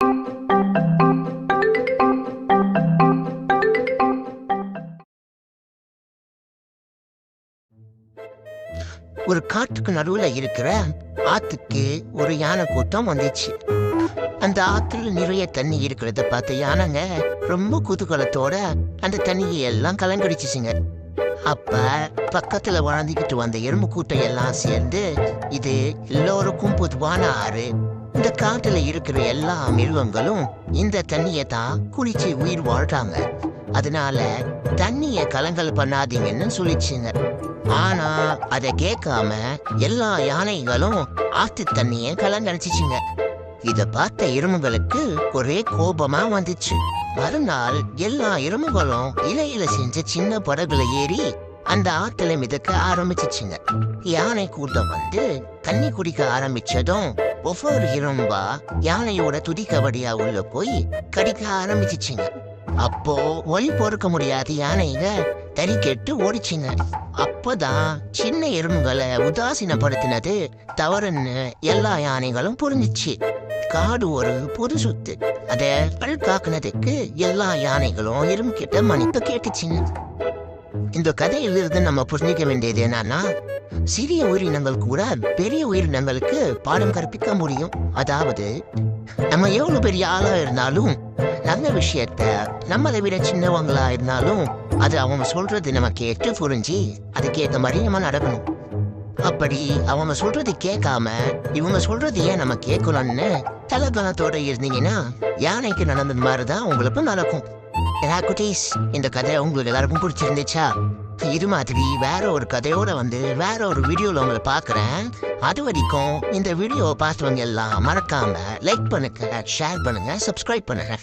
ஒரு காட்டுக்கு நடுவுல இருக்கிற ஆத்துக்கு ஒரு யானை கூட்டம் வந்துச்சு. அந்த ஆத்துல நிறைய தண்ணி இருக்கிறத பார்த்த யானைங்க ரொம்ப குதூகலத்தோட அந்த தண்ணியை எல்லாம் கலங்கடிச்சுச்சுங்க. அப்ப பக்கத்துல வாழ்ந்துகிட்டு வந்த எறும்பு கூட்டம் எல்லாம் சேர்ந்து, இது எல்லோருக்கும் பொதுவான ஆறு, இந்த காட்டுல இருக்கிற எல்லா மிருகங்களும் இந்த தண்ணியை தான் குளிச்சு உயிர் வாழ்றாங்க, அதனால தண்ணிய கலங்கல் பண்ணாதீங்கன்னு சொல்லிச்சுங்க. ஆனா அதை கேட்காம எல்லா யானைகளும் ஆத்து தண்ணிய கலங்கடிச்சுச்சுங்க. இத பார்த்த எறும்புகளுக்கு ஒரே கோபமா வந்துச்சு. மறுநாள் எல்லா எறும்புகளும் இலையில செஞ்ச சின்ன படகுல ஏறி அந்த ஆத்துல மிதக்க ஆரம்பிச்சுச்சுங்க. யானை கூட்டம் வந்து தண்ணி குடிக்க ஆரம்பிச்சதும் ஒவ்வொரு எறும்பா யானையோட துதிக்கவடியா உள்ள போய் கடிக்க ஆரம்பிச்சுச்சுங்க. அப்போ ஒலி பொறுக்க முடியாத யானைங்க தறி கெட்டு ஓடிச்சுங்க. அப்பதான் சின்ன எறும்புகளை உதாசீனப்படுத்தினது தவறுன்னு எல்லா யானைகளும் புரிஞ்சிச்சு. காடு ஒரு பொது சொத்து, அதை காக்குனதுக்கு எல்லா யானைகளும் எறும்பு கிட்ட மன்னிப்பு கேட்டுச்சுங்க. இந்த கதையிலிருந்து நம்ம புரிஞ்சிக்க வேண்டியது என்னன்னா, சிறிய உயிரினங்கள் கூட பெரிய உயிரினங்களுக்கு பாடம் கற்பிக்க முடியும். அதாவது நம்ம எவ்வளவு பெரிய ஆளா இருந்தாலும், நல்ல விஷயத்த நம்மளை விட சின்னவங்களா இருந்தாலும் அது அவங்க சொல்றது நம்ம கேட்டு புரிஞ்சு அதுக்கேற்ற மாதிரி நம்ம நடக்கணும். அப்படி அவங்க சொல்றது கேட்காம இவங்க சொல்றது ஏன் நம்ம கேட்கணும்னு தலகணத்தோட இருந்தீங்கன்னா யானைக்கு நடந்தது மாதிரிதான் உங்களுக்கு நடக்கும். குட்டீஸ், இந்த கதை உங்களுக்கு எல்லாருக்கும் பிடிச்சிருந்துச்சா? இது மாதிரி வேற ஒரு கதையோட வந்து வேற ஒரு வீடியோல உங்களை பாக்குறேன். அது வரைக்கும் இந்த வீடியோவை பார்த்தவங்க எல்லாம் மறக்காம லைக் பண்ணுங்க, ஷேர் பண்ணுங்க, சப்ஸ்கிரைப் பண்ணுங்க.